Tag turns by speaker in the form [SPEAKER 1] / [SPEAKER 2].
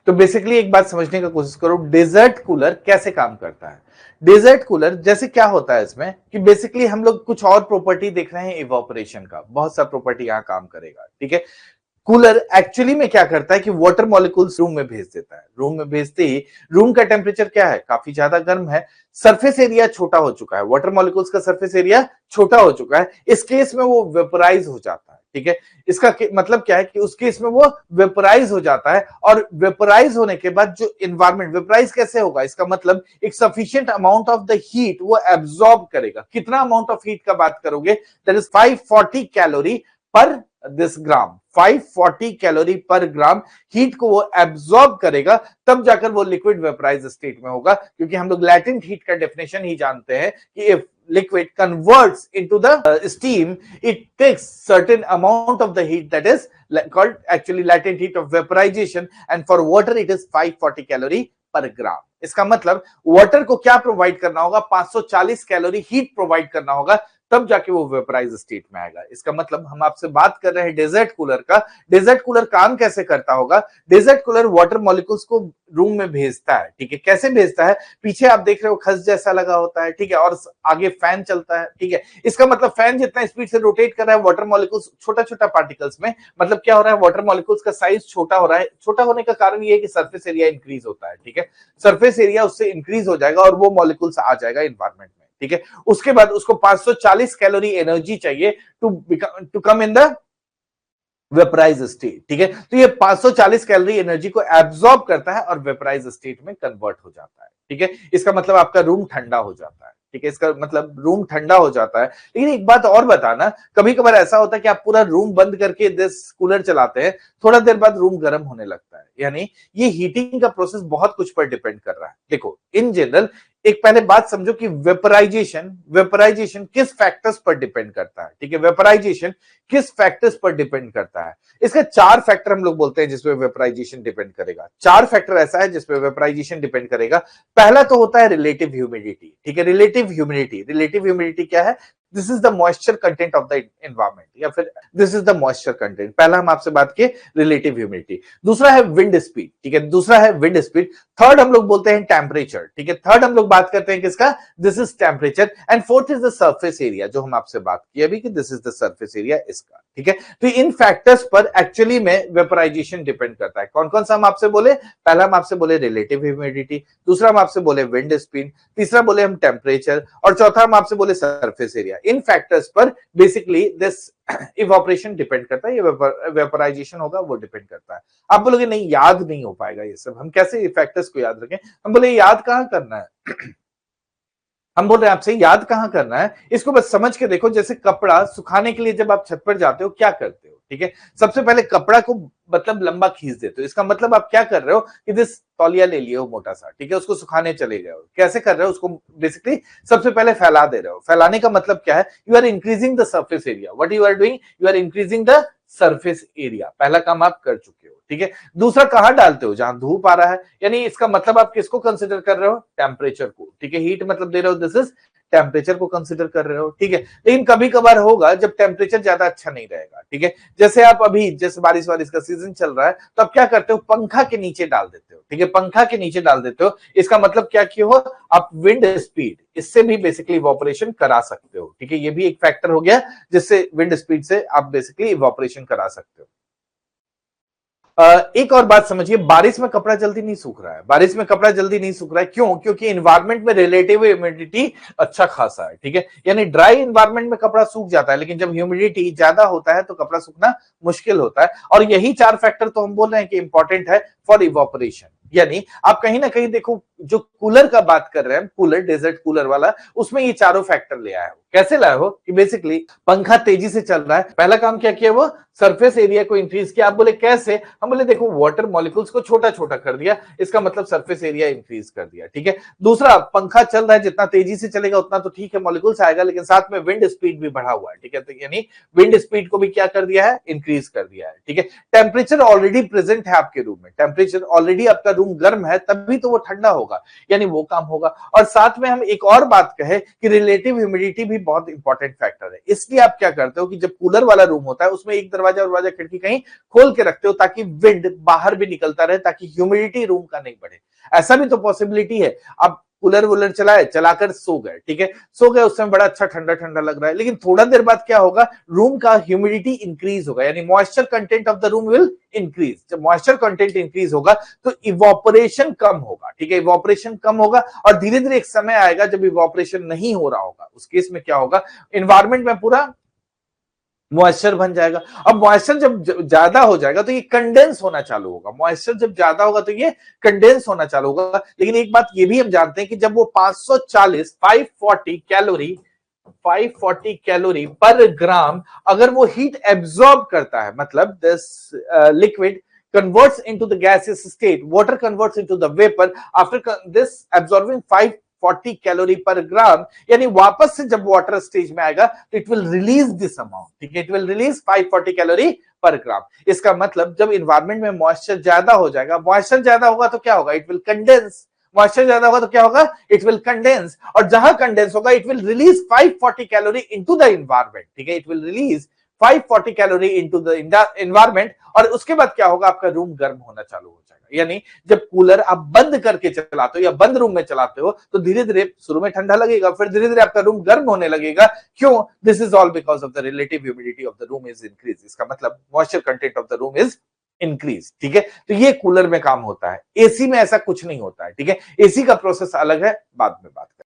[SPEAKER 1] तो बेसिकली एक बात समझने का कोशिश करो, डेजर्ट कूलर कैसे काम करता है। डेजर्ट कूलर जैसे क्या होता है इसमें कि बेसिकली हम लोग कुछ और प्रॉपर्टी देख रहे हैं इवापोरेशन का, बहुत सा प्रॉपर्टी यहां काम करेगा, ठीक है। कूलर एक्चुअली में क्या करता है कि वाटर मॉलिक्यूल्स रूम में भेज देता है। रूम में भेजते ही रूम का टेम्परेचर क्या है, काफी ज्यादा गर्म है, सरफेस एरिया छोटा हो चुका है, वाटर मॉलिक्यूल्स का सरफेस एरिया छोटा हो चुका है, इस केस में वो वेपोराइज हो जाता है, ठीक है। इसका मतलब क्या है कि उस केस में वो वेपोराइज हो जाता है, और वेपोराइज होने के बाद जो इन्वायरमेंट, वेपोराइज कैसे होगा, इसका मतलब एक sufficient amount of the heat वो एब्सॉर्ब करेगा। कितना अमाउंट ऑफ हीट का बात करोगे, दैट इज 540 कैलोरी पर दिस ग्राम, 540 कैलोरी पर ग्राम हीट को वो एब्सॉर्ब करेगा, तब जाकर वो लिक्विड वेपराइज स्टेट में होगा। क्योंकि हम लोग लैटेंट हीट का डेफिनेशन ही जानते हैं कि if liquid converts into the steam, it takes certain amount of the heat that is called actually latent heat of vaporization, and for water it is 540 calorie per gram. इसका मतलब water को क्या provide करना होगा, 540 calorie heat provide करना होगा, तब जाके वो वेपराइज स्टेट में आएगा। इसका मतलब हम आपसे बात कर रहे हैं डेजर्ट कूलर का। डेजर्ट कूलर काम कैसे करता होगा, डेजर्ट कूलर वाटर मॉलिक्यूल्स को रूम में भेजता है, ठीक है। कैसे भेजता है, पीछे आप देख रहे हो खस जैसा लगा होता है, ठीक है, और आगे फैन चलता है, ठीक है। इसका मतलब फैन जितना स्पीड से रोटेट कर रहा है, वाटर मॉलिक्यूल्स छोटा छोटा पार्टिकल्स में, मतलब क्या हो रहा है, वाटर मॉलिक्यूल्स का साइज छोटा हो रहा है। छोटा होने का कारण ये है कि सरफेस एरिया इंक्रीज होता है, ठीक है। सरफेस एरिया उससे इंक्रीज हो जाएगा और वो मॉलिक्यूल्स आ जाएगा एनवायरमेंट में, ठीक है। उसके बाद उसको 540 कैलोरी एनर्जी चाहिए to come in the vaporize state, ठीक है। तो ये 540 कैलोरी एनर्जी को एब्सॉर्ब करता है और वेपराइज स्टेट में कन्वर्ट हो जाता है, ठीक है। इसका मतलब आपका रूम ठंडा हो जाता है, ठीक है। इसका मतलब रूम ठंडा हो जाता है। लेकिन एक बात और बताना, कभी कभार ऐसा होता है कि आप पूरा रूम बंद करके दिस कूलर चलाते हैं, थोड़ा देर बाद रूम गर्म होने लगता है, यानी ये हीटिंग का प्रोसेस बहुत कुछ पर डिपेंड कर रहा है। देखो इन जनरल एक पहले बात समझो कि वेपराइजेशन किस फैक्टर्स पर डिपेंड करता है, ठीक है। वेपराइजेशन किस फैक्टर्स पर डिपेंड करता है, इसका 4 फैक्टर हम लोग बोलते हैं जिसपे वेपराइजेशन डिपेंड करेगा। 4 फैक्टर ऐसा है जिसपे वेपराइजेशन डिपेंड करेगा। पहला तो होता है रिलेटिव ह्यूमिडिटी, ठीक है। रिलेटिव ह्यूमिडिटी क्या है, this is the moisture content of the environment, या फिर this is the moisture content. पहला हम आपसे बात किए रिलेटिव ह्यूमिडिटी। दूसरा है विंड स्पीड, ठीक है, दूसरा है विंड स्पीड। थर्ड हम लोग बोलते हैं टेम्परेचर, ठीक है। थर्ड हम लोग बात करते हैं किसका, this is temperature. And fourth is the surface area, जो हम आपसे बात किए अभी कि this is the surface area इसका, ठीक है। तो इन फैक्टर्स पर एक्चुअली में वेपराइजेशन डिपेंड करता है। कौन कौन सा हम आपसे बोले, पहला हम आपसे बोले रिलेटिव ह्यूमिडिटी, दूसरा हम आपसे बोले विंड स्पीड, तीसरा बोले हम टेम्परेचर, और चौथा हम आपसे बोले सरफेस एरिया। इन फैक्टर्स पर बेसिकली दिस इवापोरेशन डिपेंड करता है, ये वेपराइजेशन होगा वो डिपेंड करता है। आप बोलोगे नहीं याद नहीं हो पाएगा ये सब, हम कैसे फैक्टर्स को याद रखें। हम बोले याद कहां करना है हम बोल रहे हैं आपसे याद कहां करना है, इसको बस समझ के देखो। जैसे कपड़ा सुखाने के लिए जब आप छत पर जाते हो क्या करते हो, ठीक है। सबसे पहले कपड़ा को मतलब लंबा खींच देते हो, इसका मतलब आप क्या कर रहे हो कि दिस तौलिया ले लिए हो मोटा सा, ठीक है, उसको सुखाने चले गए हो। कैसे कर रहे हो, उसको बेसिकली सबसे पहले फैला दे रहे हो। फैलाने का मतलब क्या है, you are increasing the surface area. What you are doing, you are increasing the surface area. पहला काम आप कर चुके हो, ठीक है। दूसरा कहां डालते हो, जहां धूप आ रहा है, यानी इसका मतलब आप किसको कंसिडर कर रहे हो, टेम्परेचर को, ठीक है। हीट मतलब दे रहे हो, दिस इज टेम्परेचर को कंसिडर कर रहे हो, ठीक है। लेकिन कभी कभार होगा जब टेम्परेचर ज्यादा अच्छा नहीं रहेगा, ठीक है। जैसे आप अभी जैसे बारिश का सीजन चल रहा है, तो आप क्या करते हो, पंखा के नीचे डाल देते हो, ठीक है। पंखा के नीचे डाल देते हो, इसका मतलब क्या किया हो आप, विंड स्पीड, इससे भी बेसिकली इवापोरेशन करा सकते हो, ठीक है। ये भी एक फैक्टर हो गया जिससे विंड स्पीड से आप बेसिकली इवापोरेशन करा सकते हो। एक और बात समझिए, बारिश में कपड़ा जल्दी नहीं सूख रहा है। बारिश में कपड़ा जल्दी नहीं सूख रहा है, क्यों, क्योंकि एनवायरमेंट में रिलेटिव ह्यूमिडिटी अच्छा खासा है, ठीक है। यानी ड्राई एनवायरमेंट में कपड़ा सूख जाता है, लेकिन जब ह्यूमिडिटी ज्यादा होता है तो कपड़ा सूखना मुश्किल होता है। और यही 4 फैक्टर तो हम बोल रहे हैं कि इंपॉर्टेंट है फॉर इवापोरेशन। यानी आप कहीं ना कहीं देखो, जो कूलर का बात कर रहे हैं, कूलर डेजर्ट कूलर वाला, उसमें ये चारों फैक्टर ले आया हो। कैसे लाए हो कि बेसिकली पंखा तेजी से चल रहा है, पहला काम क्या किया, वो सरफेस एरिया को इंक्रीज किया। आप बोले कैसे, हम बोले देखो वाटर मॉलिक्यूल्स को छोटा छोटा कर दिया, इसका मतलब सरफेस एरिया इंक्रीज कर दिया, ठीक है। दूसरा, पंखा चल रहा है, जितना तेजी से चलेगा उतना तो ठीक है मॉलिक्यूल्स आएगा, लेकिन साथ में विंड स्पीड भी बढ़ा हुआ है, ठीक है। तो यानी विंड स्पीड को भी क्या कर दिया है, इंक्रीज कर दिया है, ठीक है। टेम्परेचर ऑलरेडी प्रेजेंट है आपके रूम में, टेम्परेचर ऑलरेडी आपका रूम गर्म है तभी तो वो ठंडा होगा, यानी वो काम होगा। और साथ में हम एक और बात कहें कि रिलेटिव ह्यूमिडिटी भी बहुत इंपॉर्टेंट फैक्टर है। इसलिए आप क्या करते हो कि जब कूलर वाला रूम होता है उसमें एक दरवाजा खिड़की कहीं खोल के रखते हो ताकि विंड बाहर भी निकलता रहे, ताकि ह्यूमिडिटी रूम का नहीं बढ़े। ऐसा भी तो पॉसिबिलिटी है, आप कूलर वूलर चलाकर सो गए, ठीक है, सो गए, उस समय बड़ा अच्छा ठंडा ठंडा लग रहा है, लेकिन थोड़ा देर बाद क्या होगा, रूम का ह्यूमिडिटी इंक्रीज होगा, यानी moisture content of the room will increase. जब मॉइस्चर कंटेंट इंक्रीज होगा तो इवोपरेशन कम होगा, ठीक है, इवोपरेशन कम होगा और धीरे धीरे एक समय आएगा जब इवोपरेशन नहीं हो रहा होगा, उस केस में क्या होगा, इन्वायरमेंट में पूरा मॉइस्चर बन जाएगा। अब मॉइस्चर जब ज्यादा हो जाएगा तो ये कंडेंस होना चालू होगा, मॉइस्चर जब ज्यादा होगा तो ये कंडेंस होना चालू होगा। लेकिन एक बात ये भी हम जानते हैं कि जब वो 540 कैलोरी पर ग्राम अगर वो हीट एब्सॉर्ब करता है, मतलब this liquid converts into the gaseous state, water converts into the vapor after this absorbing 540 calorie पर ग्राम, यानी वापस से जब वाटर स्टेज में आएगा तो it will release this amount, ठीक है, इट विल रिलीज 540 कैलोरी पर ग्राम। इसका मतलब जब इन्वायरमेंट में मॉइस्चर ज्यादा हो जाएगा, मॉइस्चर ज्यादा होगा तो क्या होगा, इट विल कंडेंस, मॉइस्चर ज्यादा होगा तो क्या होगा, इट विल कंडेंस, और जहां कंडेंस होगा it will release 540 calorie into the environment, ठीक है, it will release 540 calorie into the environment, और उसके बाद क्या होगा, आपका रूम गर्म होना चालू हो जाएगा। यानी जब कूलर आप बंद करके चलाते हो या बंद रूम में चलाते हो तो धीरे धीरे शुरू में ठंडा लगेगा, फिर धीरे धीरे आपका रूम गर्म होने लगेगा। क्यों? This is all because of the relative humidity of the room is increase. इसका मतलब moisture content of the room is increase, ठीक है। तो ये कूलर में काम होता है, एसी में ऐसा कुछ नहीं होता है, ठीक है, एसी का प्रोसेस अलग है, बाद में बात करें।